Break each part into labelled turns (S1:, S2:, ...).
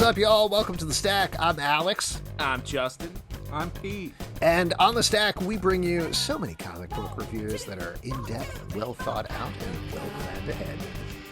S1: up, y'all? Welcome to The Stack. I'm Alex.
S2: I'm Justin.
S3: I'm Pete.
S1: And on The Stack, we bring you so many comic book reviews that are in-depth, well thought out, and well planned ahead.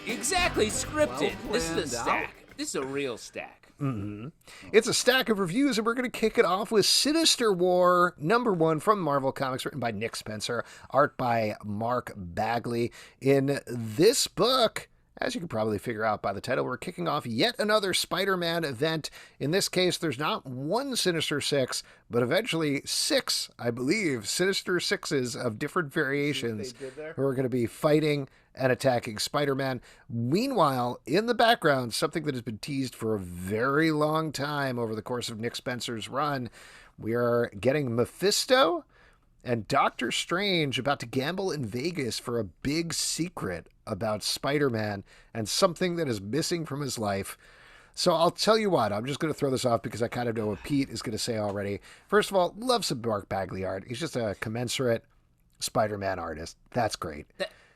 S2: Exactly, scripted.
S3: Well
S2: This is a
S3: planned
S2: stack. This is a real stack.
S1: Mm-hmm. It's a stack of reviews, and we're going to kick it off with Sinister War, #1 from Marvel Comics, written by Nick Spencer, art by Mark Bagley. In this book, as you can probably figure out by the title, we're kicking off yet another Spider-Man event. In this case, there's not one Sinister Six, but eventually six, I believe, Sinister Sixes of different variations who are going to be fighting and attacking Spider-Man. Meanwhile, in the background, something that has been teased for a very long time over the course of Nick Spencer's run, we are getting Mephisto and Doctor Strange about to gamble in Vegas for a big secret about Spider-Man and something that is missing from his life. So I'll tell you what, I'm just going to throw this off because I kind of know what Pete is going to say already. First of all, love some Mark Bagley art. He's just a commensurate Spider-Man artist. That's great.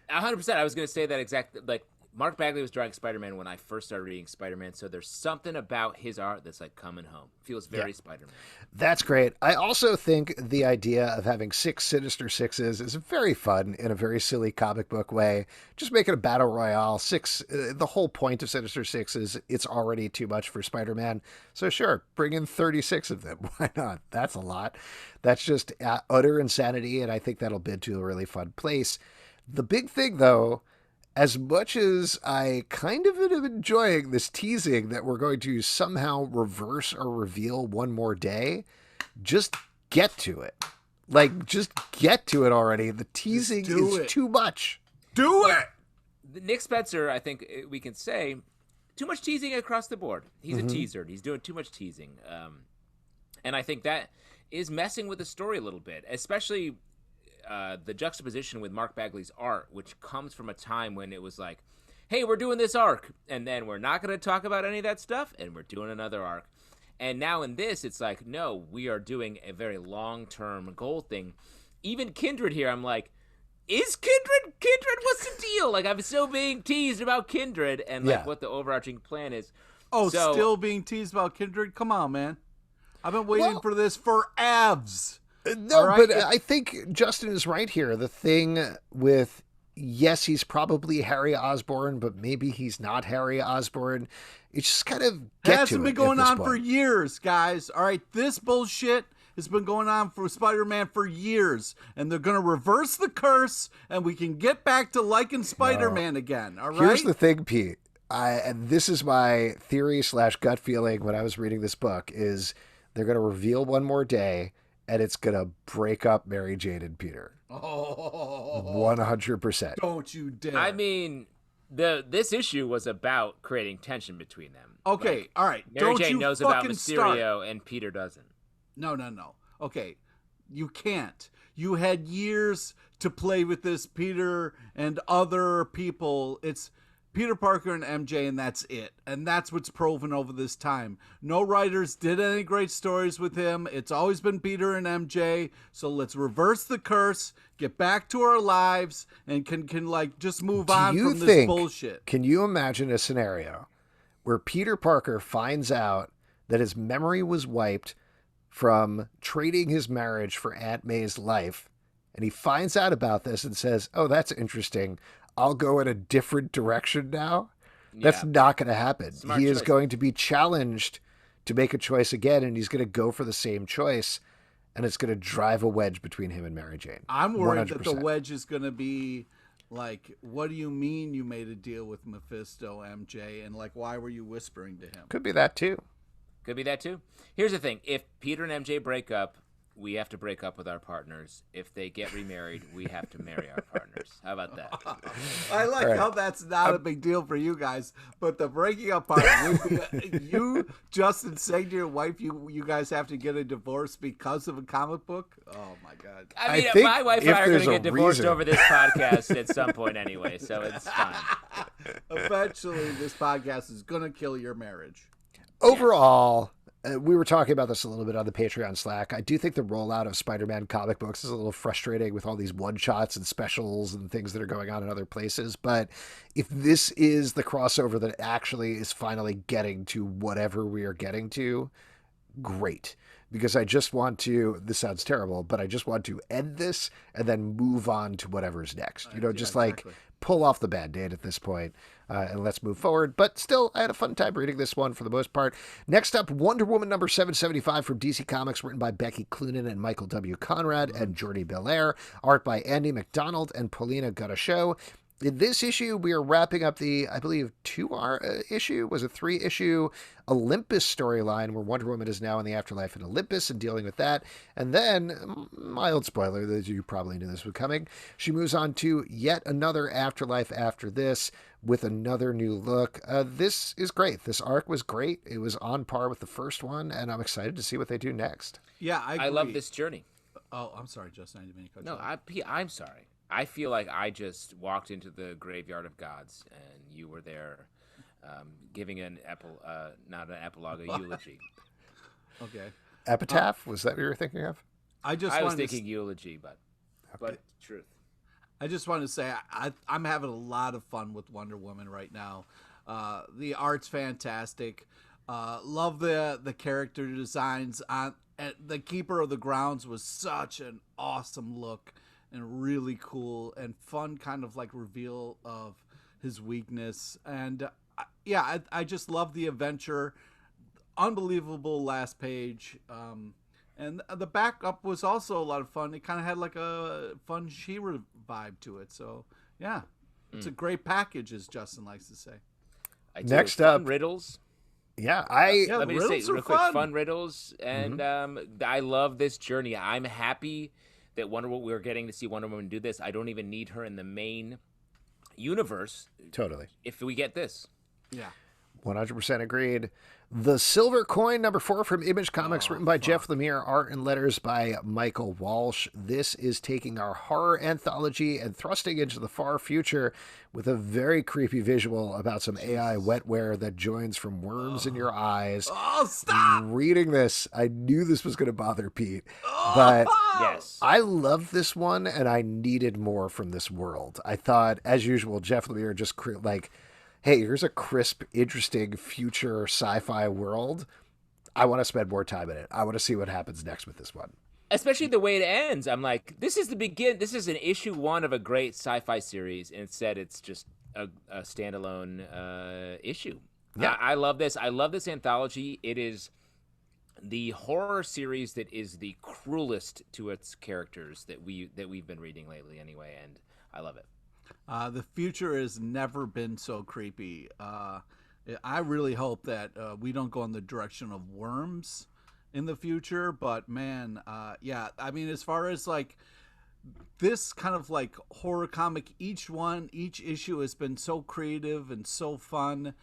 S2: 100%. I was going to say that exact. Like, Mark Bagley was drawing Spider-Man when I first started reading Spider-Man, so there's something about his art that's like coming home. Feels very Spider-Man.
S1: That's great. I also think the idea of having 6 Sinister Sixes is very fun in a very silly comic book way. Just make it a battle royale. The whole point of Sinister Six is it's already too much for Spider-Man. So sure, bring in 36 of them. Why not? That's a lot. That's just utter insanity, and I think that'll bid to a really fun place. The big thing, though, as much as I kind of am enjoying this teasing that we're going to somehow reverse or reveal one more day, just get to it. Like, just get to it already. The teasing is too much.
S3: Do it!
S2: Nick Spencer, I think we can say, too much teasing across the board. He's a teaser. He's doing too much teasing. And I think that is messing with the story a little bit, especially the juxtaposition with Mark Bagley's art, which comes from a time when it was like, hey, we're doing this arc, and then we're not going to talk about any of that stuff, and we're doing another arc. And now in this, it's like, no, we are doing a very long-term goal thing. Even Kindred here, I'm like, is Kindred? What's the deal? Like, I'm still being teased about Kindred and like what the overarching plan is.
S3: Oh,
S2: so,
S3: still being teased about Kindred? Come on, man. I've been waiting for this for avs.
S1: No, right? But I think Justin is right here. The thing with, yes, he's probably Harry Osborn, but maybe he's not Harry Osborn. It's just kind of
S3: hasn't been going on for years, guys. All right, this bullshit has been going on for Spider-Man for years, and they're going to reverse the curse, and we can get back to liking Spider-Man again. All right.
S1: Here's the thing, Pete. And this is my theory / gut feeling when I was reading this book is they're going to reveal one more day. And it's going to break up Mary Jane and Peter. 100%.
S3: Don't you dare.
S2: I mean, this issue was about creating tension between them.
S3: Okay,
S2: like,
S3: all right.
S2: Mary Jane knows about Mysterio and Peter doesn't.
S3: No. Okay, you can't. You had years to play with this, Peter and other people. It's Peter Parker and MJ, and that's it. And that's what's proven over this time. No writers did any great stories with him. It's always been Peter and MJ. So let's reverse the curse, get back to our lives, and can like just move on from this bullshit.
S1: Can you imagine a scenario where Peter Parker finds out that his memory was wiped from trading his marriage for Aunt May's life, and he finds out about this and says, oh, that's interesting. I'll go in a different direction now. That's not going to happen. He is going to be challenged to make a choice again, and he's going to go for the same choice, and it's going to drive a wedge between him and Mary Jane.
S3: I'm worried 100%. That the wedge is going to be like, what do you mean you made a deal with Mephisto, MJ, and like, why were you whispering to him?
S1: Could be that too.
S2: Here's the thing. If Peter and MJ break up, we have to break up with our partners. If they get remarried, we have to marry our partners. How about that?
S3: I like how that's not a big deal for you guys, but the breaking up part, you, Justin, saying to your wife, you guys have to get a divorce because of a comic book? Oh, my God.
S2: I mean, my wife and I are going to get divorced over this podcast at some point anyway, so it's fine.
S3: Eventually, this podcast is going to kill your marriage.
S1: Overall, we were talking about this a little bit on the Patreon Slack. I do think the rollout of Spider-Man comic books is a little frustrating with all these one-shots and specials and things that are going on in other places. But if this is the crossover that actually is finally getting to whatever we are getting to, great. Because I just want to, this sounds terrible, but I just want to end this and then move on to whatever's next. You know, just like pull off the Band-Aid at this point, and let's move forward. But still, I had a fun time reading this one for the most part. Next up, Wonder Woman number 775 from DC Comics, written by Becky Cloonan and Michael W. Conrad and Jordie Bellaire. Art by Andy MacDonald and Paulina Ganucheau. In this issue, we are wrapping up the, I believe, 3-issue Olympus storyline where Wonder Woman is now in the afterlife in Olympus and dealing with that. And then, mild spoiler, that you probably knew this was coming, she moves on to yet another afterlife after this with another new look. This is great. This arc was great. It was on par with the first one, and I'm excited to see what they do next.
S3: Yeah, I
S2: love this journey.
S3: Oh, I'm sorry, Justin. I didn't mean to cut you
S2: off. I'm sorry. I feel like I just walked into the graveyard of gods, and you were there, giving not an epilogue, a eulogy.
S3: Okay.
S1: Epitaph? Was that what you were thinking of?
S2: I was thinking eulogy, but truth.
S3: I just wanted to say I'm having a lot of fun with Wonder Woman right now. The art's fantastic. Love the character designs. The Keeper of the Grounds was such an awesome look. And really cool and fun kind of like reveal of his weakness. And I just love the adventure. Unbelievable last page. And the backup was also a lot of fun. It kind of had like a fun She-Ra vibe to it. So, yeah, it's a great package, as Justin likes to say.
S1: Next up,
S2: riddles.
S1: Yeah,
S2: let me just say real quick, fun riddles. And I love this journey. I'm happy that we're getting to see Wonder Woman do this. I don't even need her in the main universe.
S1: Totally.
S2: If we get this.
S3: Yeah.
S1: 100% agreed. The Silver Coin, number 4 from Image Comics, written by Jeff Lemire, art and letters by Michael Walsh. This is taking our horror anthology and thrusting into the far future with a very creepy visual about some AI wetware that joins from worms in your eyes.
S3: Oh, stop!
S1: Reading this, I knew this was going to bother Pete, but
S2: yes,
S1: I loved this one and I needed more from this world. I thought, as usual, Jeff Lemire just hey, here's a crisp, interesting future sci-fi world. I want to spend more time in it. I want to see what happens next with this one.
S2: Especially the way it ends. I'm like, this is This is an issue 1 of a great sci-fi series. And instead, it's just a standalone issue. Yeah, I love this. I love this anthology. It is the horror series that is the cruelest to its characters that we've been reading lately, anyway. And I love it.
S3: The future has never been so creepy. I really hope that we don't go in the direction of worms in the future. But man, I mean, as far as like this kind of like horror comic, each issue has been so creative and so fun.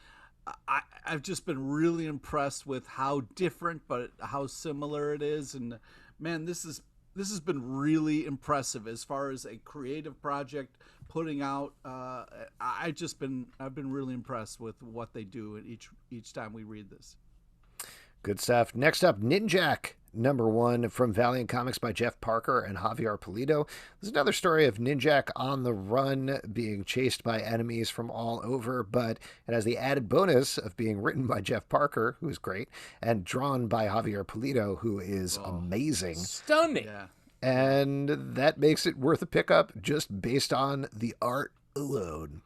S3: I've just been really impressed with how different, but how similar it is. And man, this has been really impressive as far as a creative project putting out. I've been really impressed with what they do each time we read this.
S1: Good stuff. Next up, Ninjak, number 1 from Valiant Comics by Jeff Parker and Javier Pulido. There's another story of Ninjak on the run, being chased by enemies from all over, but it has the added bonus of being written by Jeff Parker, who is great, and drawn by Javier Pulido, who is amazing.
S2: Stunning.
S3: Yeah.
S1: And that makes it worth a pickup just based on the art alone.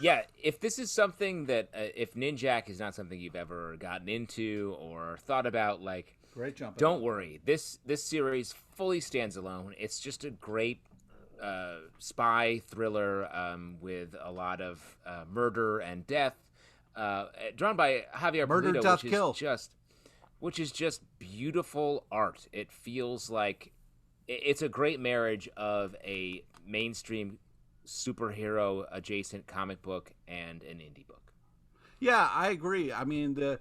S2: Yeah, if this is something that, if Ninjak is not something you've ever gotten into or thought about, like,
S3: great jump.
S2: Don't worry. This series fully stands alone. It's just a great spy thriller with a lot of murder and death, drawn by Javier
S3: Murder,
S2: Pulido,
S3: Death, Kill.
S2: Which is just beautiful art. It feels like it's a great marriage of a mainstream superhero adjacent comic book and an indie book.
S3: Yeah, I agree. I mean, the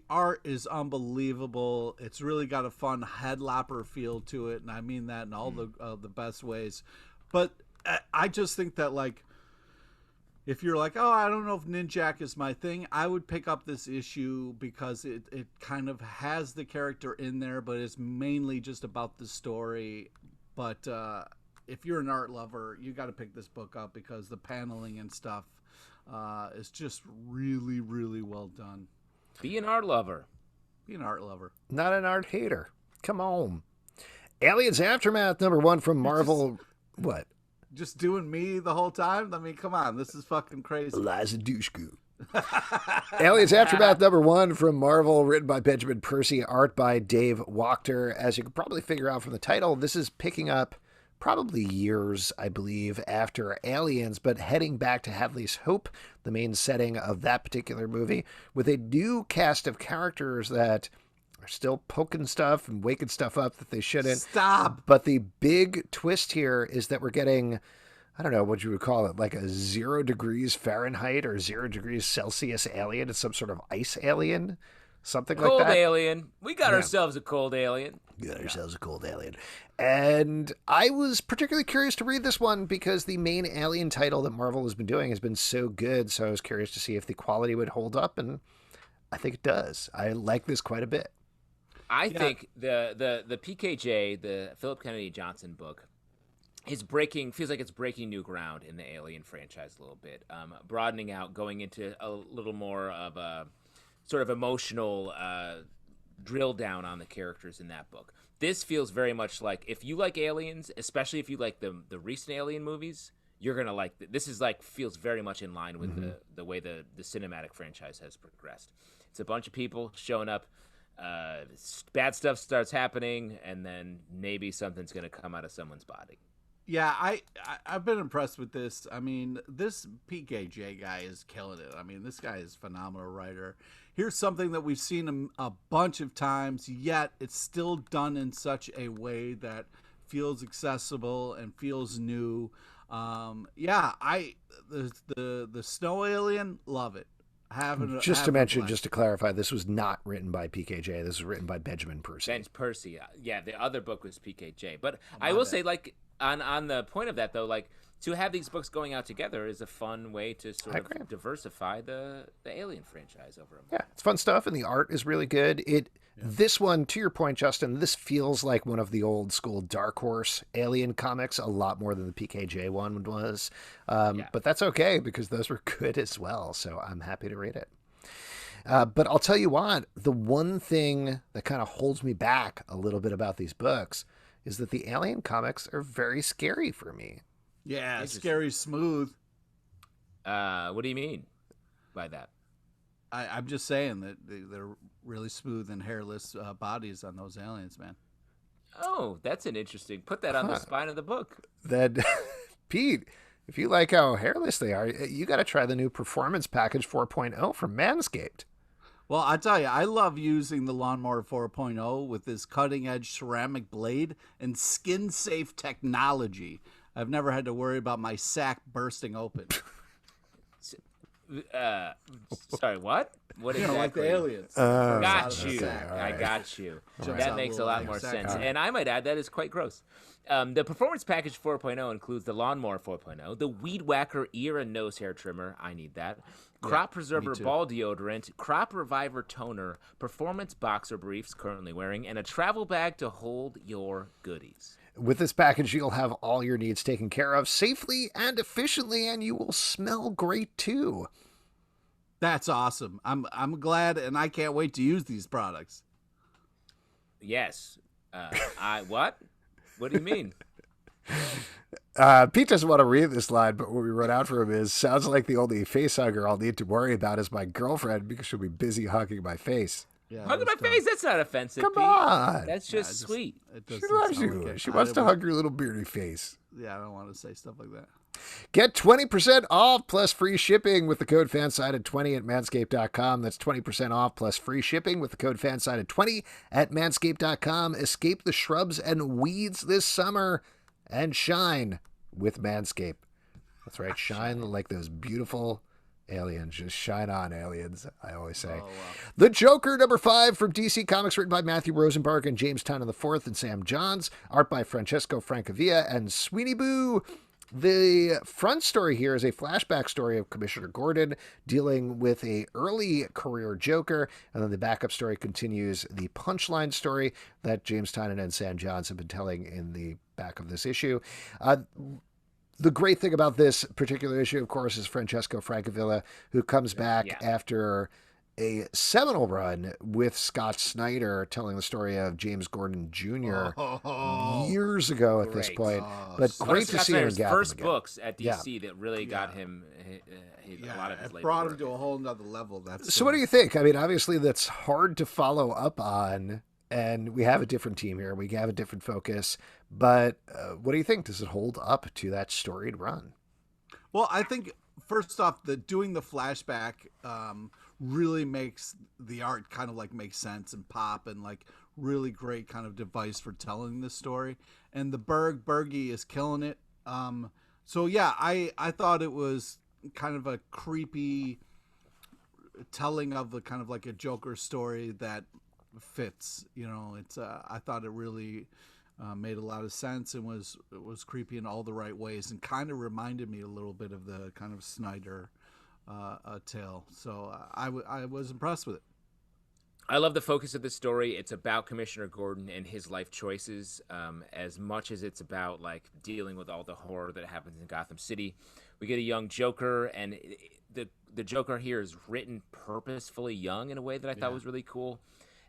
S3: art is unbelievable. It's really got a fun headlopper feel to it, and I mean that in all the best ways. But I just think that, like, If you're like, oh, I don't know if Ninjak is my thing, I would pick up this issue because it kind of has the character in there, but it's mainly just about the story. But if you're an art lover, you got to pick this book up because the paneling and stuff is just really, really well done.
S2: Be an art lover.
S3: Be an art lover.
S1: Not an art hater. Come on. Aliens Aftermath #1 from Marvel. What?
S3: Just doing me the whole time? I mean, come on. This is fucking crazy.
S1: Liza Dushku. Aliens Aftermath #1 from Marvel, written by Benjamin Percy, art by Dave Wachter. As you can probably figure out from the title, this is picking up probably years, I believe, after Aliens, but heading back to Hadley's Hope, the main setting of that particular movie, with a new cast of characters that are still poking stuff and waking stuff up that they shouldn't.
S3: Stop!
S1: But the big twist here is that we're getting, I don't know what you would call it, like a 0 degrees Fahrenheit or 0 degrees Celsius alien. It's some sort of ice alien, something like that.
S2: Cold alien. We got ourselves a cold alien.
S1: Got ourselves a cold alien. And I was particularly curious to read this one because the main Alien title that Marvel has been doing has been so good. So I was curious to see if the quality would hold up, and I think it does. I like this quite a bit.
S2: I think the PKJ, the Philip Kennedy Johnson book, feels like it's breaking new ground in the Alien franchise a little bit, broadening out, going into a little more of a sort of emotional drill down on the characters in that book. This feels very much like, if you like Aliens, especially if you like the recent Alien movies, you're gonna like this. Is like, feels very much in line with the way the cinematic franchise has progressed. It's a bunch of people showing up. Bad stuff starts happening, and then maybe something's going to come out of someone's body.
S3: Yeah, I've been impressed with this. I mean, this PKJ guy is killing it. I mean, this guy is a phenomenal writer. Here's something that we've seen a bunch of times, yet it's still done in such a way that feels accessible and feels new. The snow alien, love it.
S1: Just to clarify, this was not written by PKJ. This was written by Benjamin Percy.
S2: Percy. Yeah, the other book was PKJ. But I will say, like, on the point of that, though, like, to have these books going out together is a fun way to sort of diversify the Alien franchise over a month.
S1: Yeah, it's fun stuff, and the art is really good. This one, to your point, Justin, this feels like one of the old school Dark Horse Alien comics, a lot more than the PKJ one was. But that's okay, because those were good as well, so I'm happy to read it. But I'll tell you what, the one thing that kind of holds me back a little bit about these books is that the Alien comics are very scary for me.
S3: Yeah, scary smooth.
S2: What do you mean by that?
S3: I'm just saying that they're really smooth and hairless bodies on those aliens, man.
S2: Oh, that's an interesting. Put that on the spine of the book.
S1: Then, Pete, if you like how hairless they are, you got to try the new Performance Package 4.0 from Manscaped.
S3: Well, I tell you, I love using the Lawnmower 4.0 with this cutting-edge ceramic blade and skin-safe technology. I've never had to worry about my sack bursting open.
S2: Sorry, what? What
S3: exactly?
S2: Like
S3: the aliens.
S2: Got you.
S1: Okay,
S2: I got you.
S3: Jumps
S2: That
S3: out
S2: makes a
S3: little
S2: lot
S3: like
S2: more
S3: sack.
S2: sense.
S3: Right.
S2: And I might add, that is quite gross. The Performance Package 4.0 includes the Lawnmower 4.0, the Weed Whacker ear and nose hair trimmer. I need that. Crop Preserver ball deodorant, Crop Reviver toner, Performance boxer briefs, currently wearing, and a travel bag to hold your goodies.
S1: With this package, you'll have all your needs taken care of safely and efficiently, and you will smell great too.
S3: That's awesome. I'm glad, and I can't wait to use these products.
S2: Yes. What? What do you mean?
S1: Pete doesn't want to read this line, but what we wrote out for him is, sounds like the only face hugger I'll need to worry about is my girlfriend, because she'll be busy hugging my face.
S3: Yeah,
S2: Hug my face? That's not offensive,
S1: Come
S2: Pete.
S1: on.
S2: That's just sweet.
S1: She loves you. She wants to hug your little beardy face.
S3: Yeah, I don't want to say stuff like that.
S1: Get 20% off plus free shipping with the code FANSIDED20 at manscaped.com. That's 20% off plus free shipping with the code FANSIDED20 at manscaped.com. Escape the shrubs and weeds this summer and shine with Manscaped. That's right. Shine like those beautiful aliens. Just shine on, aliens, I always say.
S3: Oh, wow.
S1: The Joker, #5 from DC Comics, written by Matthew Rosenberg and James Tynion IV and Sam Johns. Art by Francesco Francavilla and Sweeney Boo. The front story here is a flashback story of Commissioner Gordon dealing with a early career Joker, and then the backup story continues the punchline story that James Tynion and Sam Johns have been telling in the back of this issue. The great thing about this particular issue, of course, is Francesco Francavilla, who comes back after a seminal run with Scott Snyder telling the story of James Gordon Jr. Years ago at this point. But great to see him in Gotham
S2: first
S1: again.
S2: books at DC that really got him a lot of his later
S3: brought
S2: work.
S3: him to a whole nother level.
S1: So what do you think? I mean, obviously that's hard to follow up on, and we have a different team here. We have a different focus. But what do you think? Does it hold up to that storied run?
S3: Well, I think first off, doing the flashback really makes the art kind of like make sense and pop, and like really great kind of device for telling the story. And the Bergie is killing it. So yeah, I thought it was kind of a creepy telling of the kind of like a Joker story that fits. You know, it's I thought it really made a lot of sense and was creepy in all the right ways, and kind of reminded me a little bit of the kind of Snyder tale. So I was impressed with it.
S2: I love the focus of the story. It's about Commissioner Gordon and his life choices, as much as it's about like dealing with all the horror that happens in Gotham City. We get a young Joker, and the Joker here is written purposefully young in a way that I thought was really cool.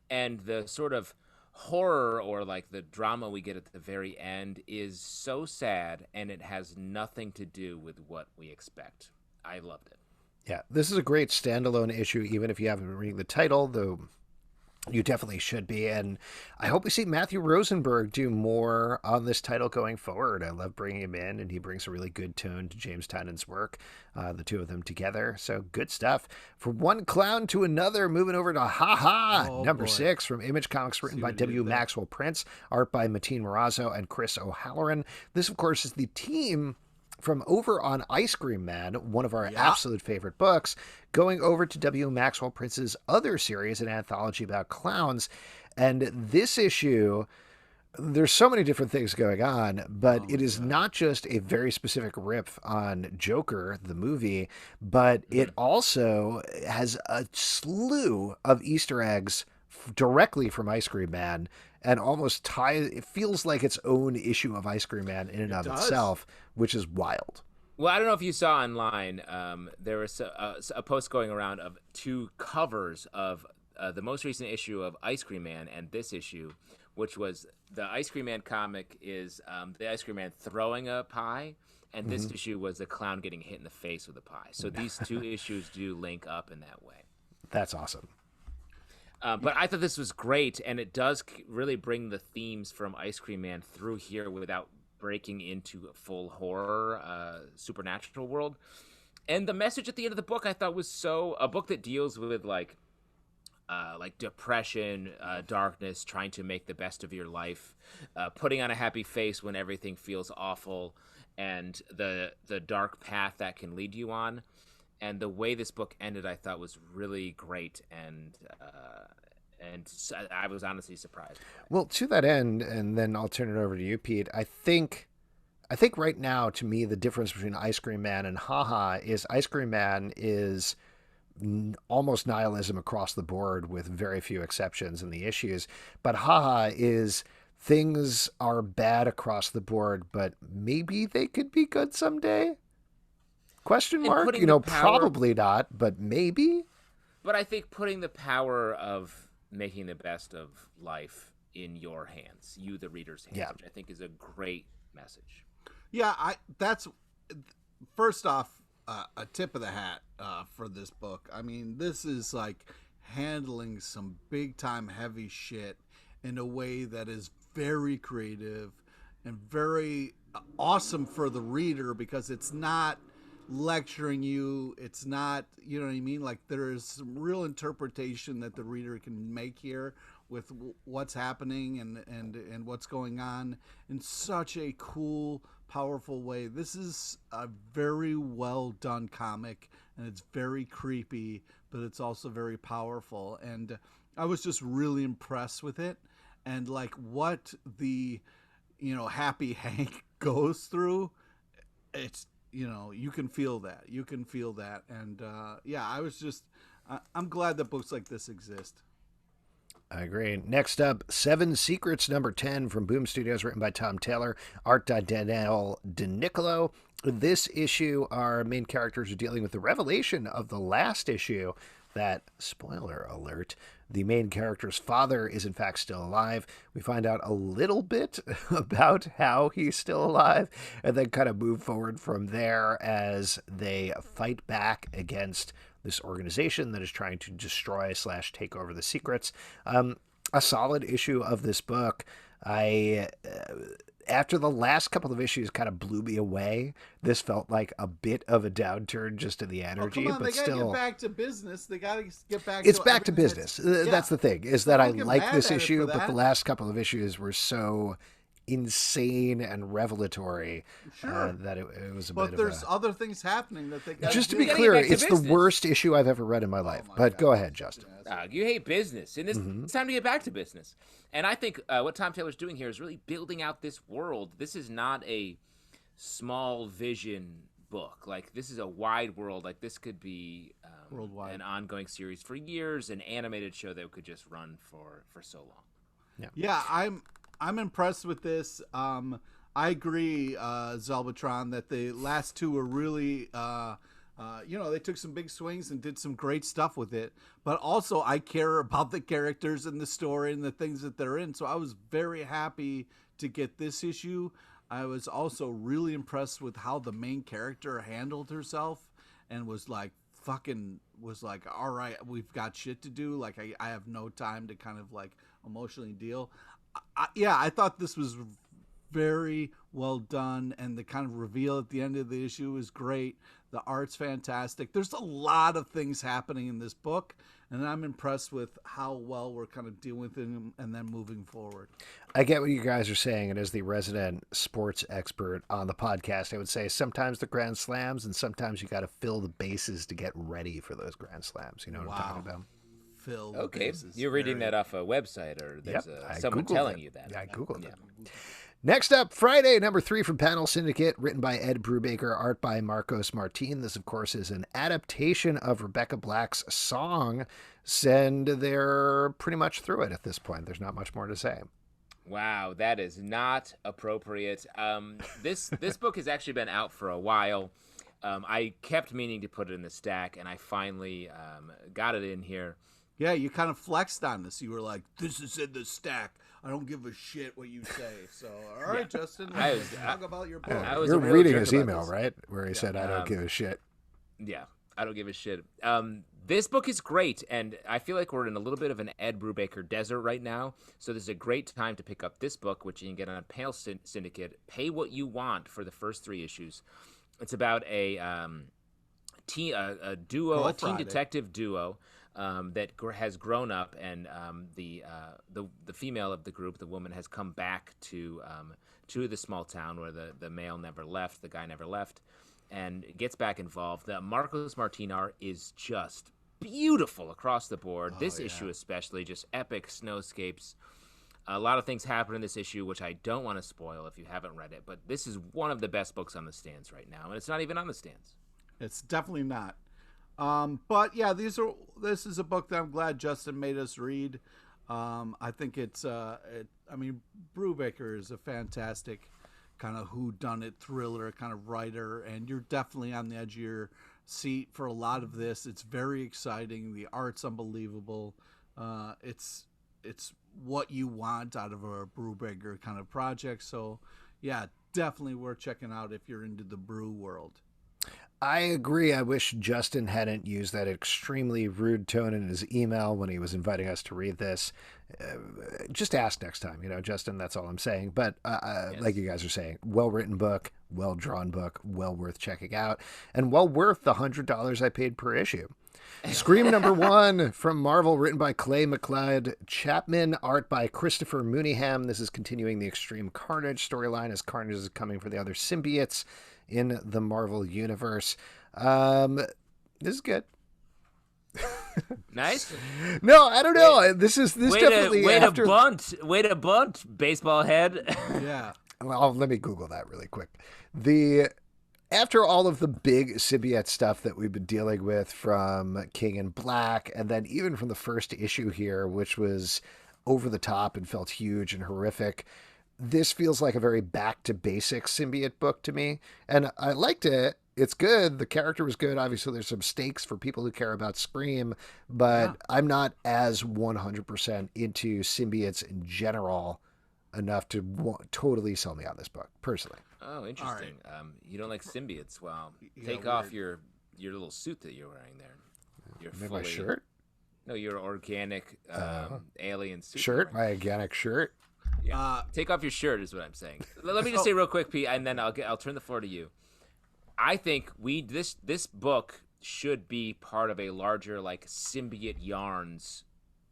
S2: And the sort of horror or like the drama we get at the very end is so sad, and it has nothing to do with what we expect. I loved it.
S1: Yeah, this is a great standalone issue, even if you haven't been reading the title, though you definitely should be. And I hope we see Matthew Rosenberg do more on this title going forward. I love bringing him in, and he brings a really good tone to James Tynion's work, the two of them together. So good stuff. From one clown to another, moving over to number 6 from Image Comics, written by W. Maxwell Prince, art by Martín Morazzo and Chris O'Halloran. This, of course, is the team from over on Ice Cream Man, one of our absolute favorite books, going over to W. Maxwell Prince's other series, an anthology about clowns. And this issue, there's so many different things going on, but it is not just a very specific riff on Joker, the movie, but it also has a slew of Easter eggs directly from Ice Cream Man, and almost it feels like its own issue of Ice Cream Man in and of itself, which is wild.
S2: Well, I don't know if you saw online, there was a post going around of 2 covers of the most recent issue of Ice Cream Man and this issue, which was the Ice Cream Man comic is the Ice Cream Man throwing a pie, and this issue was the clown getting hit in the face with a pie. So these 2 issues do link up in that way.
S1: That's awesome.
S2: But I thought this was great, and it does really bring the themes from Ice Cream Man through here without breaking into a full horror, supernatural world. And the message at the end of the book I thought was a book that deals with like depression, darkness, trying to make the best of your life, putting on a happy face when everything feels awful, and the dark path that can lead you on. And the way this book ended, I thought was really great, and I was honestly surprised.
S1: Well, to that end, and then I'll turn it over to you, Pete. I think right now, to me, the difference between Ice Cream Man and is Ice Cream Man is almost nihilism across the board, with very few exceptions in the issues. But is things are bad across the board, but maybe they could be good someday. Question mark? Probably not, but maybe.
S2: But I think putting the power of making the best of life in your hands, you, the reader's hands, which I think is a great message.
S3: Yeah, that's first off a tip of the hat for this book. I mean, this is like handling some big time heavy shit in a way that is very creative and very awesome for the reader, because it's not lecturing you, it's not, you know what I mean, like there is some real interpretation that the reader can make here with what's happening and what's going on in such a cool, powerful way. This is a very well done comic, and it's very creepy, but it's also very powerful, and I was just really impressed with it, and like what the Happy Hank goes through. it's, you can feel that. And I'm glad that books like this exist.
S1: I agree. Next up, Seven Secrets number 10 from Boom Studios, written by Tom Taylor, art by Daniele Di Nicuolo. This issue, our main characters are dealing with the revelation of the last issue that, spoiler alert, the main character's father is in fact still alive. We find out a little bit about how he's still alive, and then kind of move forward from there as they fight back against this organization that is trying to destroy / take over the secrets. A solid issue of this book. After the last couple of issues kind of blew me away, this felt like a bit of a downturn just in the energy.
S3: Come on,
S1: but
S3: they gotta
S1: still,
S3: get back to business. They gotta get back.
S1: It's back to business. That's the thing, is that I
S3: Don't get
S1: like
S3: mad
S1: this
S3: at it
S1: issue,
S3: for
S1: but the
S3: that.
S1: last couple of issues were so insane and revelatory that it was a
S3: But
S1: bit
S3: there's
S1: of
S3: other things happening that they got.
S1: Just to be
S2: Getting
S1: clear,
S2: back to
S1: it's the
S2: business.
S1: worst issue I've ever read in my life.
S3: my
S1: But
S3: God.
S1: go ahead, Justin.
S2: You hate business, and it's time to get back to business. And I think what Tom Taylor's doing here is really building out this world. This is not a small vision book. Like, this is a wide world. Like, this could be
S3: Worldwide.
S2: an ongoing series for years, an animated show that could just run for so long.
S3: Yeah, I'm impressed with this. I agree, Zelbatron, that the last two were really, they took some big swings and did some great stuff with it. But also, I care about the characters and the story and the things that they're in. So I was very happy to get this issue. I was also really impressed with how the main character handled herself and was like, all right, we've got shit to do. Like, I have no time to kind of like emotionally deal. I thought this was very well done, and the kind of reveal at the end of the issue is great. The art's fantastic. There's a lot of things happening in this book, and I'm impressed with how well we're kind of dealing with them and then moving forward.
S1: I get what you guys are saying, and as the resident sports expert on the podcast, I would say sometimes the Grand Slams, and sometimes you got to fill the bases to get ready for those Grand Slams. You know what I'm talking about?
S3: Phil.
S2: Okay, you're reading that off a website, or there's someone
S1: Googled
S2: telling
S1: it.
S2: you that.
S1: Yeah, I Googled it. Next up, Friday, number 3 from Panel Syndicate, written by Ed Brubaker, art by Marcos Martín. This, of course, is an adaptation of Rebecca Black's song, and they're pretty much through it at this point. There's not much more to say.
S2: Wow, that is not appropriate. This book has actually been out for a while. I kept meaning to put it in the stack, and I finally got it in here.
S3: Yeah, you kind of flexed on this. You were like, this is in the stack. I don't give a shit what you say. So, all right, Justin, let's talk about your book.
S1: You're reading his email, right? Where he said, I don't give a shit.
S2: Yeah, I don't give a shit. This book is great, and I feel like we're in a little bit of an Ed Brubaker desert right now. So this is a great time to pick up this book, which you can get on Panel Syndicate. Pay what you want for the first 3 issues. It's about a duo, a teen detective duo that has grown up, and the female of the group, the woman, has come back to the small town where the male never left, the guy never left, and gets back involved. The Marcos Martín art is just beautiful across the board. This issue especially, just epic snowscapes. A lot of things happen in this issue, which I don't want to spoil if you haven't read it, but this is one of the best books on the stands right now, and it's not even on the stands.
S3: It's definitely not. But yeah, this is a book that I'm glad Justin made us read. I think Brubaker is a fantastic kind of whodunit thriller kind of writer, and you're definitely on the edge of your seat for a lot of this. It's very exciting. The art's unbelievable. It's what you want out of a Brubaker kind of project. So yeah, definitely worth checking out if you're into the brew world.
S1: I agree. I wish Justin hadn't used that extremely rude tone in his email when he was inviting us to read this. Just ask next time, Justin, that's all I'm saying. But like you guys are saying, well-written book, well-drawn book, well worth checking out, and well worth the $100 I paid per issue. Scream number 1 from Marvel, written by Clay McLeod Chapman, art by Christopher Mooneyham. This is continuing the Extreme Carnage storyline as Carnage is coming for the other symbiotes in the Marvel universe. This is good.
S2: Nice.
S1: No, I don't know. This definitely
S2: way to bunt, baseball head.
S3: Yeah.
S1: Well, let me Google that really quick. After all of the big symbiote stuff that we've been dealing with from King in Black, and then even from the first issue here, which was over the top and felt huge and horrific, this feels like a very back to basics symbiote book to me. And I liked it. It's good. The character was good. Obviously, there's some stakes for people who care about Scream, but I'm not as 100% into symbiotes in general enough to totally sell me on this book, personally.
S2: Oh, interesting. Right. You don't like symbiotes. Well, take
S3: weird.
S2: off your little suit that you're wearing there.
S1: My shirt?
S2: No, your organic alien suit.
S1: Shirt? My organic shirt?
S2: Yeah. Take off your shirt is what I'm saying. Let me just say real quick, Pete, and then I'll turn the floor to you. I think this book should be part of a larger like symbiote yarns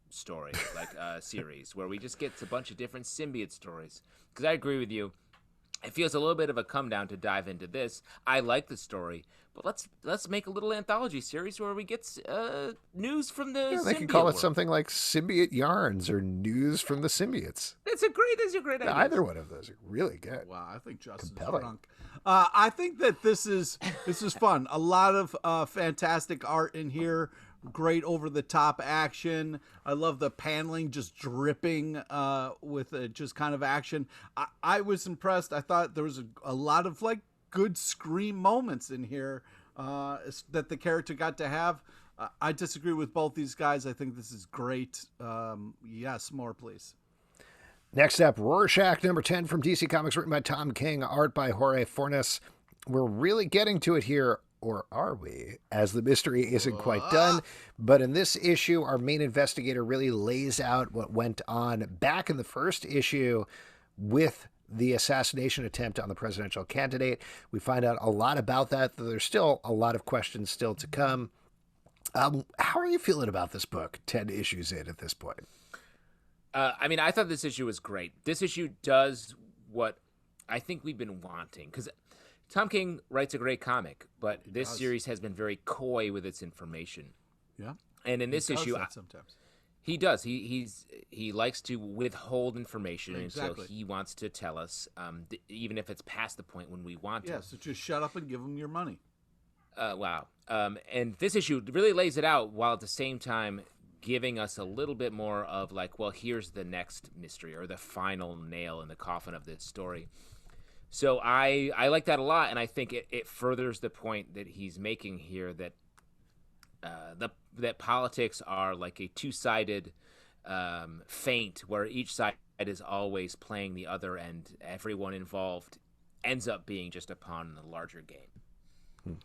S2: story, like series, where we just get a bunch of different symbiote stories. Because I agree with you. It feels a little bit of a come down to dive into this. I like the story, but let's make a little anthology series where we get news from the.
S1: Yeah, they can call it something like Symbiote Yarns or News from the Symbiotes.
S2: That's a great idea.
S1: Either one of those are really good.
S3: Wow, I think Justin's drunk. I think that this is fun. A lot of fantastic art in here. Great over-the-top action. I love the paneling just dripping with just kind of action. I was impressed. I thought there was a lot of like good Scream moments in here that the character got to have. I disagree with both these guys. I think this is great. Yes, more please.
S1: Next up, Rorschach number 10 from DC Comics, written by Tom King, art by Jorge Fornes. We're really getting to it here. Or are we? As the mystery isn't quite done. But in this issue, our main investigator really lays out what went on back in the first issue with the assassination attempt on the presidential candidate. We find out a lot about that, though there's still a lot of questions still to come. How are you feeling about this book 10 issues in at this point?
S2: I thought this issue was great. This issue does what I think we've been wanting. Because Tom King writes a great comic, but this series has been very coy with its information.
S3: Yeah.
S2: And in this issue,
S3: sometimes
S2: he does. He likes to withhold information until he wants to tell us, even if it's past the point when we want to.
S3: Yeah, so just shut up and give him your money.
S2: Wow. And this issue really lays it out while at the same time giving us a little bit more of like, well, here's the next mystery or the final nail in the coffin of this story. So I like that a lot, and I think it furthers the point that he's making here that that politics are like a two-sided feint where each side is always playing the other, and everyone involved ends up being just a pawn in the larger game.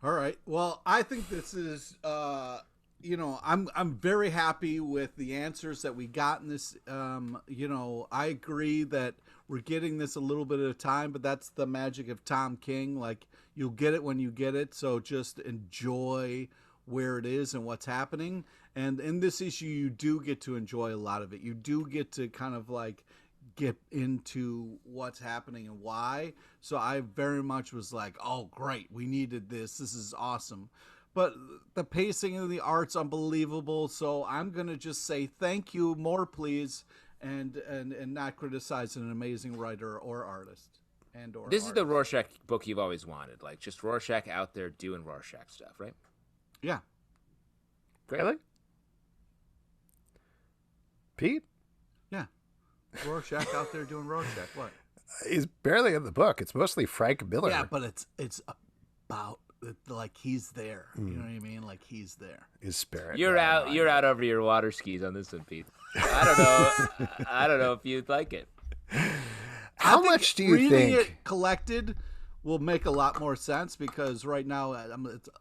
S3: All right. Well, I think this is I'm very happy with the answers that we got in this. I agree that we're getting this a little bit at a time, but that's the magic of Tom King. Like, you'll get it when you get it, so just enjoy where it is and what's happening. And in this issue, you do get to enjoy a lot of it. You do get to kind of like get into what's happening and why. So I very much was like, oh, great, we needed this. This is awesome. But the pacing of the art's unbelievable, so I'm going to just say thank you, more please, and not criticize an amazing writer or artist.
S2: This is the Rorschach book you've always wanted, like just Rorschach out there doing Rorschach stuff, right?
S3: Yeah.
S2: Great.
S1: Really? Pete?
S3: Yeah. Rorschach out there doing Rorschach. What?
S1: He's barely in the book. It's mostly Frank Miller.
S3: Yeah, but it's about like he's there. You know what I mean? Like he's there.
S1: His spirit.
S2: You're out over your water skis on this one, Pete. I don't know if you'd like it.
S1: How much do you think
S3: reading it collected will make a lot more sense, because right now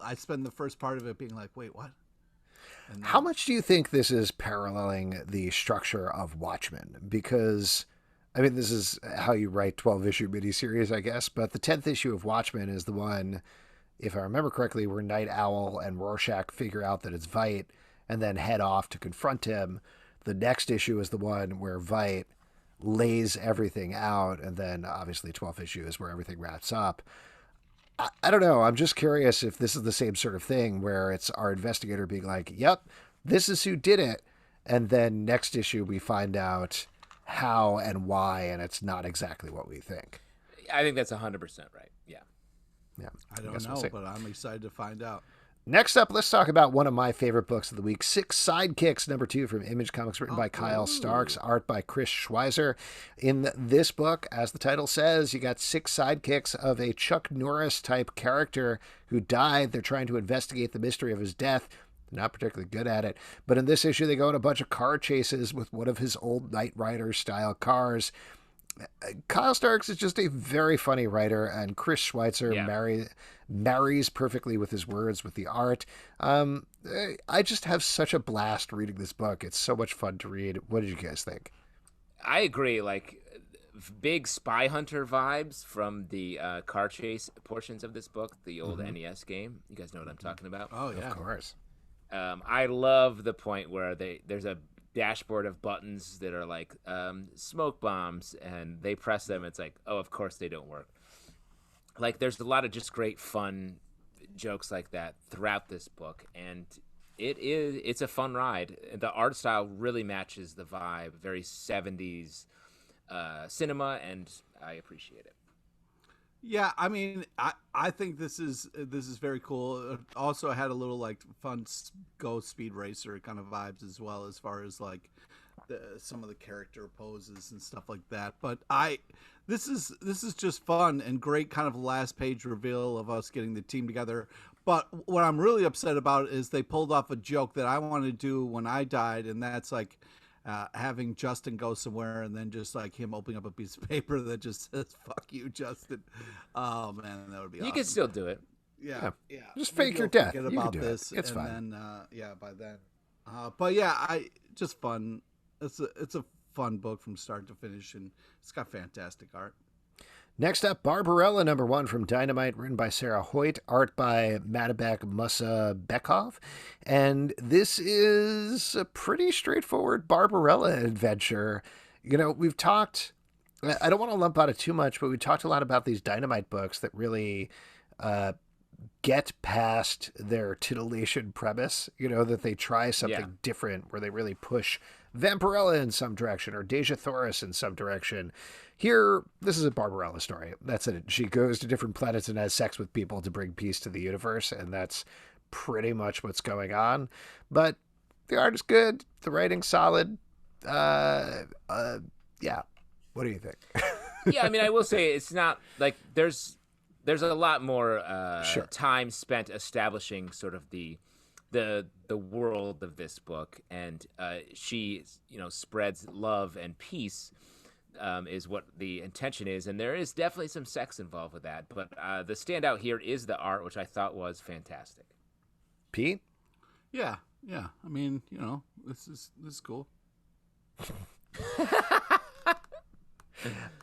S3: I spend the first part of it being like, wait, what?
S1: How much do you think this is paralleling the structure of Watchmen? Because, I mean, this is how you write 12-issue miniseries, I guess, but the 10th issue of Watchmen is the one, if I remember correctly, where Night Owl and Rorschach figure out that it's Veidt and then head off to confront him. The next issue is the one where Veidt lays everything out, and then obviously 12th issue is where everything wraps up. I don't know. I'm just curious if this is the same sort of thing where it's our investigator being like, yep, this is who did it. And then next issue we find out how and why, and it's not exactly what we think.
S2: I think that's 100% right. Yeah.
S1: Yeah,
S3: I don't know, but I'm excited to find out.
S1: Next up, let's talk about one of my favorite books of the week, Six Sidekicks, number 2 from Image Comics, written by Kyle Starks, art by Chris Schweizer. In this book, as the title says, you got 6 sidekicks of a Chuck Norris-type character who died. They're trying to investigate the mystery of his death. They're not particularly good at it. But in this issue, they go on a bunch of car chases with one of his old Knight Rider-style cars. Kyle Starks is just a very funny writer, and Chris Schweizer marries perfectly with his words, with the art. I just have such a blast reading this book. It's so much fun to read. What did you guys think?
S2: I agree. Like, big Spy Hunter vibes from the car chase portions of this book, the old NES game. You guys know what I'm talking about?
S3: Oh, yeah.
S1: Of course.
S2: I love the point where there's a dashboard of buttons that are like smoke bombs, and they press them. It's like, oh, of course they don't work. Like, there's a lot of just great fun jokes like that throughout this book, and it's a fun ride. The art style really matches the vibe, very 70s cinema, and I appreciate it.
S3: Yeah, I mean, I think this is very cool. It also had a little like fun Go Speed Racer kind of vibes as well, as far as like some of the character poses and stuff like that. But this is just fun and great kind of last page reveal of us getting the team together. But what I'm really upset about is they pulled off a joke that I wanted to do when I died, and that's like having Justin go somewhere and then just like him opening up a piece of paper that just says "fuck you, Justin." Oh man, that would be.
S2: You
S3: awesome.
S2: can still do it.
S3: Yeah.
S1: Just fake your death.
S3: Forget
S1: You
S3: about
S1: can do
S3: this,
S1: it. It's
S3: and
S1: fine.
S3: then by then. But yeah, just fun. It's a fun book from start to finish, and it's got fantastic art.
S1: Next up, Barbarella number 1 from Dynamite, written by Sarah Hoyt, art by Madabek Musa Bekov. And this is a pretty straightforward Barbarella adventure. You know, we've talked, I don't want to lump out it too much, but we talked a lot about these Dynamite books that really get past their titillation premise, you know, that they try something different, where they really push Vampirella in some direction or Deja Thoris in some direction. Here, this is a Barbarella story. That's it. She goes to different planets and has sex with people to bring peace to the universe, and that's pretty much what's going on. But the art is good. The writing's solid. Yeah. What do you think?
S2: Yeah, I mean, I will say it's not like there's a lot more time spent establishing sort of the world of this book, and she spreads love and peace is what the intention is, and there is definitely some sex involved with that, but the standout here is the art, which I thought was fantastic.
S1: Pete?
S3: Yeah. I mean, this is cool.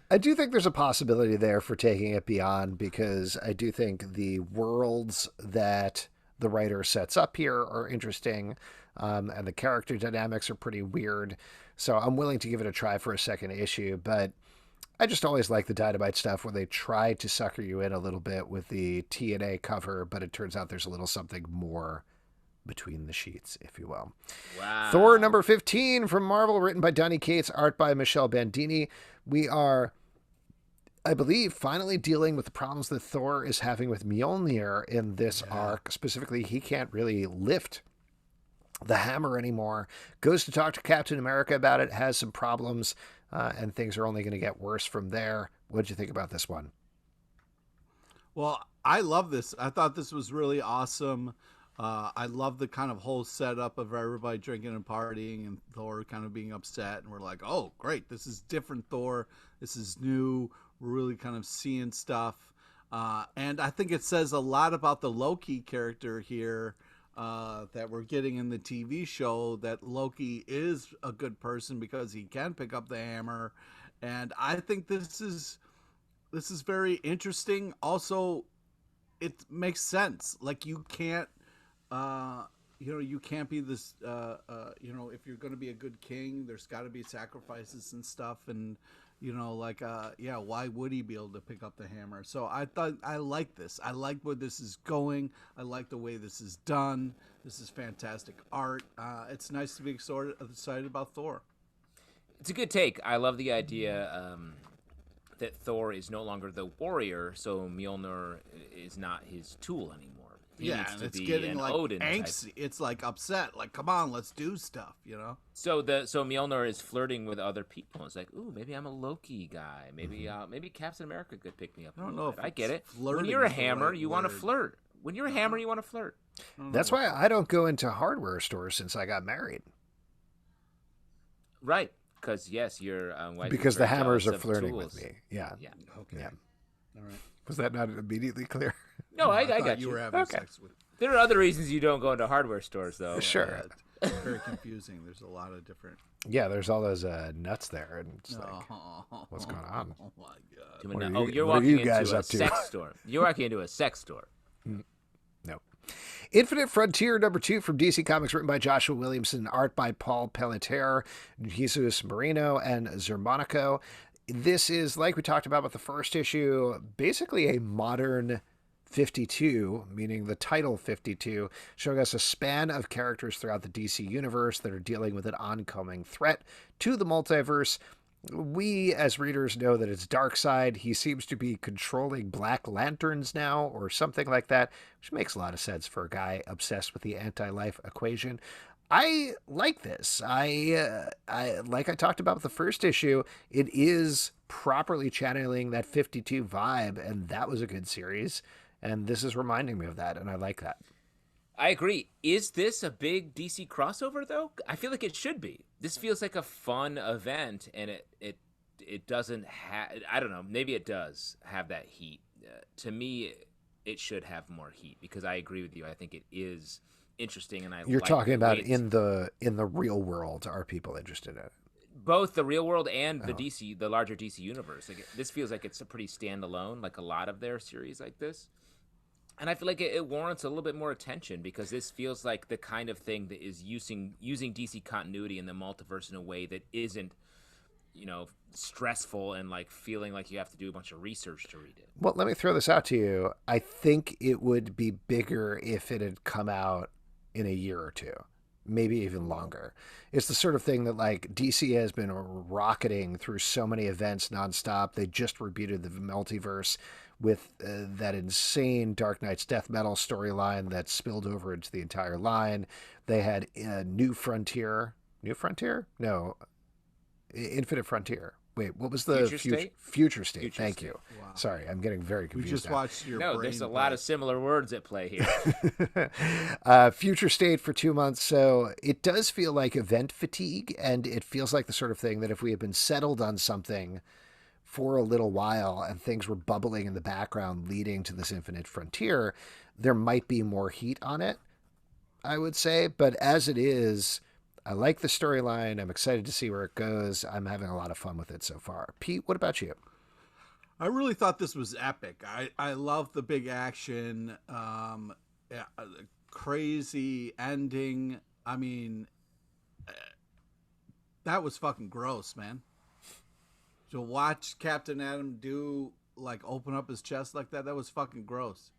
S1: I do think there's a possibility there for taking it beyond, because I do think the worlds that the writer sets up here are interesting, and the character dynamics are pretty weird. So I'm willing to give it a try for a second issue, but I just always like the Dynamite stuff where they try to sucker you in a little bit with the TNA cover, but it turns out there's a little something more between the sheets, if you will.
S2: Wow.
S1: Thor number 15 from Marvel, written by Donny Cates, art by Michelle Bandini. We are, I believe, finally dealing with the problems that Thor is having with Mjolnir in this arc. Specifically, he can't really lift the hammer anymore. Goes to talk to Captain America about it, has some problems, and things are only going to get worse from there. What did you think about this one?
S3: Well, I love this. I thought this was really awesome. I love the kind of whole setup of everybody drinking and partying and Thor kind of being upset. And we're like, oh, great. This is different Thor. This is new. We're really kind of seeing stuff. And I think it says a lot about the Loki character here that we're getting in the TV show, that Loki is a good person because he can pick up the hammer. And I think this is very interesting. Also, it makes sense. Like, you can't, you can't be this, if you're going to be a good king, there's got to be sacrifices and stuff. And, why would he be able to pick up the hammer? So I thought, I like this. I like where this is going. I like the way this is done. This is fantastic art. It's nice to be excited about Thor.
S2: It's a good take. I love the idea that Thor is no longer the warrior, so Mjolnir is not his tool anymore. He needs
S3: and
S2: to
S3: it's
S2: be
S3: getting
S2: an
S3: like
S2: Odin
S3: angsty.
S2: type.
S3: It's like upset. Like, come on, let's do stuff. You know.
S2: So Mjolnir is flirting with other people. It's like, ooh, maybe I'm a Loki guy. Maybe maybe Captain America could pick me up.
S3: I don't know if
S2: I get it. When
S3: flirting
S2: you're a
S3: is the
S2: hammer,
S3: right
S2: you want to
S3: word.
S2: flirt. When you're a hammer, you want to flirt.
S1: That's why I don't go into hardware stores since I got married.
S2: Right. Because yes, your wife is
S1: Because the
S2: very
S1: hammers
S2: jealous
S1: are
S2: of
S1: flirting
S2: tools.
S1: with me. Yeah.
S2: Yeah.
S3: Okay.
S1: Yeah.
S3: All right.
S1: Was that not immediately clear?
S2: No, I
S3: thought
S2: got
S3: you
S2: you.
S3: were having
S1: Okay.
S3: sex with.
S2: There are other reasons you don't go into hardware stores, though.
S1: Sure.
S3: Yeah, it's very confusing. There's a lot of different.
S1: Yeah, there's all those nuts there, and it's like, what's going on?
S3: Oh my god.
S1: What are
S2: Oh,
S1: you-
S2: you're
S1: what are
S2: walking
S1: you
S2: into
S1: guys
S2: a
S1: up to?
S2: sex store. You're walking into a sex store.
S1: No. Infinite Frontier number 2 from DC Comics, written by Joshua Williamson, art by Paul Pelletier, Jesus Marino, and Zermanico. This is, like we talked about with the first issue, basically a modern 52, meaning the title 52, showing us a span of characters throughout the DC universe that are dealing with an oncoming threat to the multiverse. We, as readers, know that it's Darkseid. He seems to be controlling Black Lanterns now, or something like that, which makes a lot of sense for a guy obsessed with the anti-life equation. I like this. I like I talked about with the first issue, it is properly channeling that 52 vibe, and that was a good series. And this is reminding me of that, and I like that.
S2: I agree. Is this a big DC crossover, though? I feel like it should be. This feels like a fun event, and it doesn't have... I don't know. Maybe it does have that heat. To me, it should have more heat, because I agree with you. I think it is interesting, and
S1: You're
S2: like
S1: talking
S2: the
S1: about
S2: way
S1: in the real world. Are people interested in it?
S2: both the real world and the larger DC universe. Like, this feels like it's a pretty standalone, like a lot of their series like this. And I feel like it warrants a little bit more attention, because this feels like the kind of thing that is using DC continuity in the multiverse in a way that isn't, stressful and like feeling like you have to do a bunch of research to read it.
S1: Well, let me throw this out to you. I think it would be bigger if it had come out in a year or two, maybe even longer. It's the sort of thing that like DC has been rocketing through so many events nonstop. They just rebooted the multiverse with that insane Dark Knight's Death Metal storyline that spilled over into the entire line. They had New Frontier? No, Infinite Frontier. Wait, what was the Future State? Thank you.
S2: Wow.
S1: Sorry, I'm getting very confused.
S3: We just
S1: now.
S3: watched your
S2: No,
S3: brain
S2: there's a
S3: play.
S2: lot of similar words at play here.
S1: Future State for 2 months. So it does feel like event fatigue, and it feels like the sort of thing that if we had been settled on something for a little while and things were bubbling in the background leading to this Infinite Frontier, there might be more heat on it, I would say. But as it is, I like the storyline. I'm excited to see where it goes. I'm having a lot of fun with it so far. Pete, what about you?
S3: I really thought this was epic. I love the big action, crazy ending. I mean, that was fucking gross, man. To watch Captain Atom open up his chest like that was fucking gross.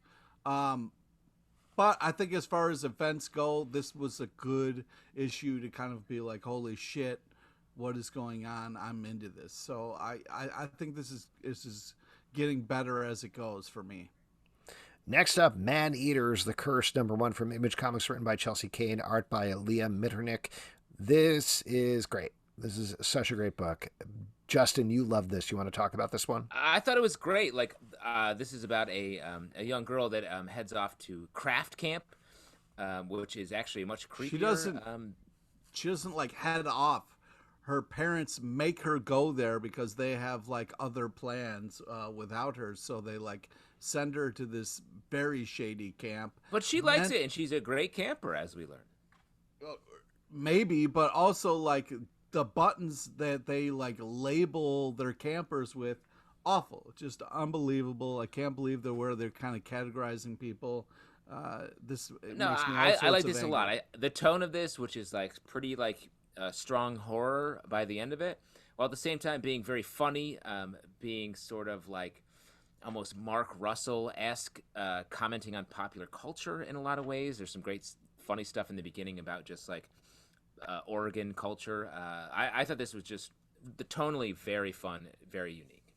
S3: But I think as far as events go, this was a good issue to kind of be like, holy shit, what is going on? I'm into this. So I think this is getting better as it goes for me.
S1: Next up, Man Eaters, The Curse, #1 from Image Comics, written by Chelsea Kane, art by Leah Mitternick. This is great. This is such a great book. Justin, you love this. You want to talk about this one?
S2: I thought it was great. Like, this is about a young girl that heads off to craft camp, which is actually much creepier.
S3: She doesn't like head off. Her parents make her go there because they have like other plans without her. So they like send her to this very shady camp.
S2: But she likes it, and she's a great camper, as we learn.
S3: Maybe, but also like the buttons that they like label their campers with, awful, just unbelievable. I can't believe they're kind of categorizing people.
S2: I like this a lot. The tone of this, which is like pretty like strong horror by the end of it, while at the same time being very funny, being sort of like almost Mark Russell-esque, commenting on popular culture in a lot of ways. There's some great funny stuff in the beginning about just like Oregon culture. I thought this was just tonally very fun, very unique.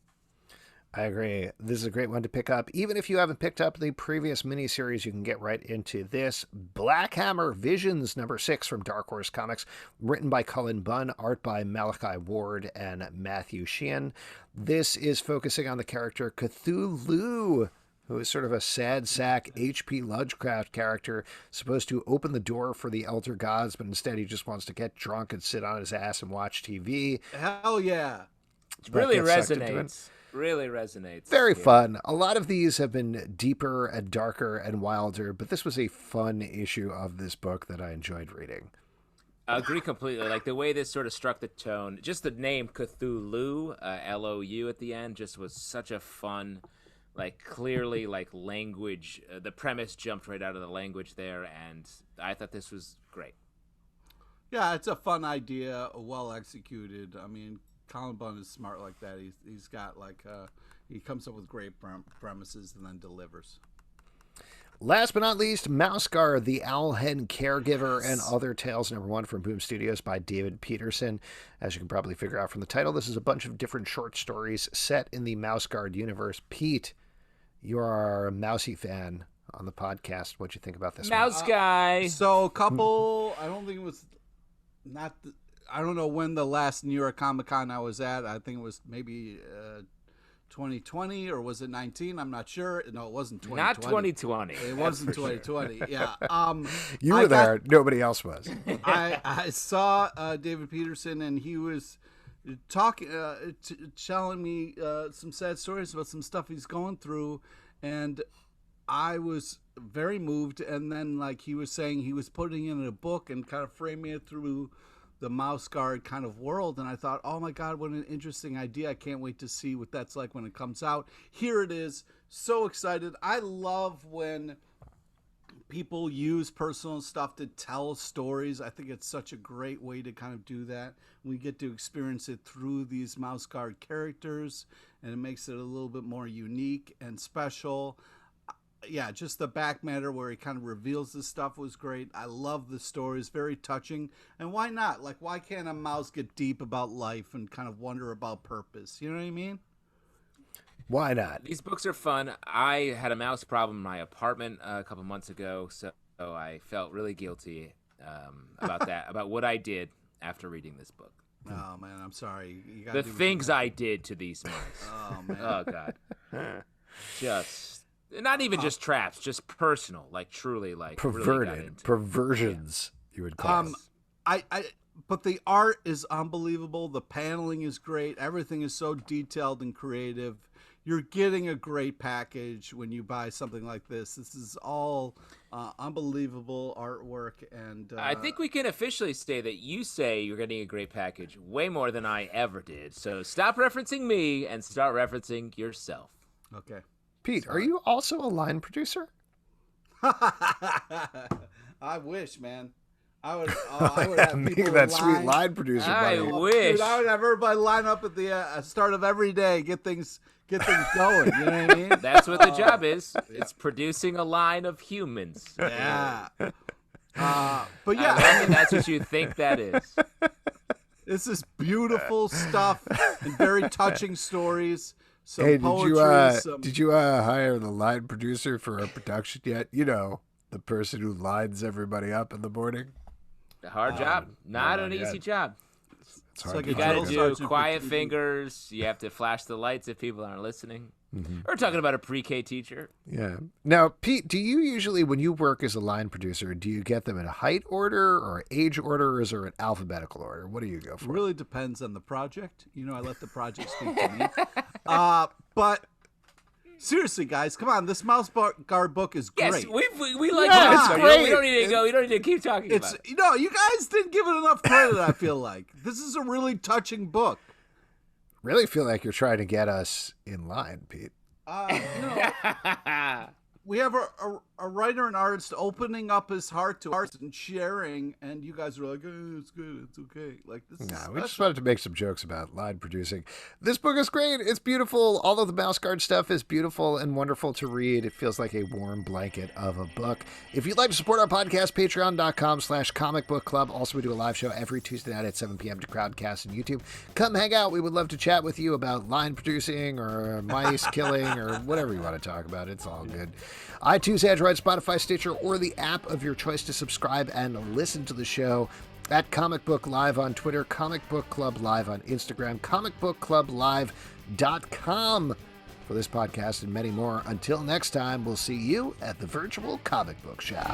S1: I agree. This is a great one to pick up. Even if you haven't picked up the previous miniseries, you can get right into this. Black Hammer Visions #6 from Dark Horse Comics, written by Cullen Bunn, art by Malachi Ward and Matthew Sheehan. This is focusing on the character Cthulhu, who is sort of a sad sack H.P. Lovecraft character, supposed to open the door for the elder gods, but instead he just wants to get drunk and sit on his ass and watch TV.
S3: Hell yeah.
S2: Really resonates. Really resonates.
S1: Very fun. A lot of these have been deeper and darker and wilder, but this was a fun issue of this book that I enjoyed reading.
S2: I agree completely. Like the way this sort of struck the tone, just the name Cthulhu, L-O-U at the end, just was such a fun, like clearly like language. The premise jumped right out of the language there, and I thought this was great.
S3: Yeah, it's a fun idea, well executed. I mean, Cullen Bunn is smart like that. He's got like he comes up with great premises and then delivers.
S1: Last but not least, Mouse Guard, the Owl Hen Caregiver, and Other Tales #1 from Boom Studios by David Peterson. As you can probably figure out from the title, this is a bunch of different short stories set in the Mouse Guard universe. Pete, you are a Mousy fan on the podcast. What'd you think about this
S2: Mouse guy.
S3: So a couple, I don't think it was I don't know when the last New York Comic Con I was at. I think it was maybe 2020 or was it 19? I'm not sure. No, it wasn't 2020.
S2: Not 2020.
S3: It wasn't 2020. Sure. Yeah.
S1: You were there. Nobody else was.
S3: I saw David Peterson, and he was talking, telling me some sad stories about some stuff he's going through, and I was very moved. And then, like, he was saying he was putting it in a book and kind of framing it through the Mouse Guard kind of world, and I thought, oh my God, what an interesting idea. I can't wait to see what that's like when it comes out. Here it is. So excited. I love when people use personal stuff to tell stories. I think it's such a great way to kind of do that. We get to experience it through these Mouse Guard characters, and it makes it a little bit more unique and special. Yeah, just the back matter where he kind of reveals this stuff was great. I love the stories, very touching. And why not? Like, why can't a mouse get deep about life and kind of wonder about purpose? You know what I mean?
S1: Why not?
S2: These books are fun. I had a mouse problem in my apartment a couple months ago, so I felt really guilty about that, about what I did after reading this book.
S3: Oh, man, I'm sorry. You
S2: the things I did to these mice.
S3: Oh, man.
S2: Oh, God. Just... Not even just traps, just personal, like truly, like
S1: perverted perversions. Yeah. You would call
S3: it. But the art is unbelievable. The paneling is great. Everything is so detailed and creative. You're getting a great package when you buy something like this. This is all unbelievable artwork, and
S2: I think we can officially say that you say you're getting a great package way more than I ever did. So stop referencing me and start referencing yourself.
S3: Okay.
S1: Pete, are you also a line producer?
S3: I wish, man. I would have people
S1: that sweet line producer.
S2: I wish.
S3: Dude, I would have everybody line up at the start of every day, get things going. You know what I mean?
S2: That's what the job is. Yeah. It's producing a line of humans.
S3: Yeah. But
S2: yeah, that's what you think that is.
S3: This is beautiful stuff and very touching stories.
S1: Hey, did you hire the line producer for a production yet? You know, the person who lines everybody up in the morning.
S2: A hard job, not an easy job.
S1: It's hard.
S3: Like
S2: you got to do quiet fingers. You have to flash the lights if people aren't listening. Mm-hmm. We're talking about a pre-K teacher.
S1: Yeah. Now, Pete, do you usually, when you work as a line producer, do you get them in height order or age order, or is there an alphabetical order? What do you go for?
S3: It really depends on the project. You know, I let the project speak to me. But seriously, guys, come on! This Mouse Guard book is great.
S2: Yes, we like Mouse Guard. We don't need to go. We don't need to keep talking about it.
S3: No, you guys didn't give it enough credit. I feel like this is a really touching book.
S1: Really feel like you're trying to get us in line, Pete.
S3: No. we have a writer and artist opening up his heart to us and sharing, and you guys are like, oh, it's good, it's okay. Like, this is
S1: we just wanted to make some jokes about line producing. This book is great. It's beautiful. All of the mouse guard stuff is beautiful and wonderful to read. It feels like a warm blanket of a book. If you'd like to support our podcast, patreon.com/comicbookclub. Also, we do a live show every Tuesday night at 7 p.m. to Crowdcast and YouTube. Come hang out. We would love to chat with you about line producing or mice killing or whatever you want to talk about. It's all good. iTunes, Android, Spotify, Stitcher, or the app of your choice to subscribe and listen to the show. At Comic Book Live on Twitter, Comic Book Club Live on Instagram, comicbookclublive.com for this podcast and many more. Until next time, we'll see you at the virtual comic book shop.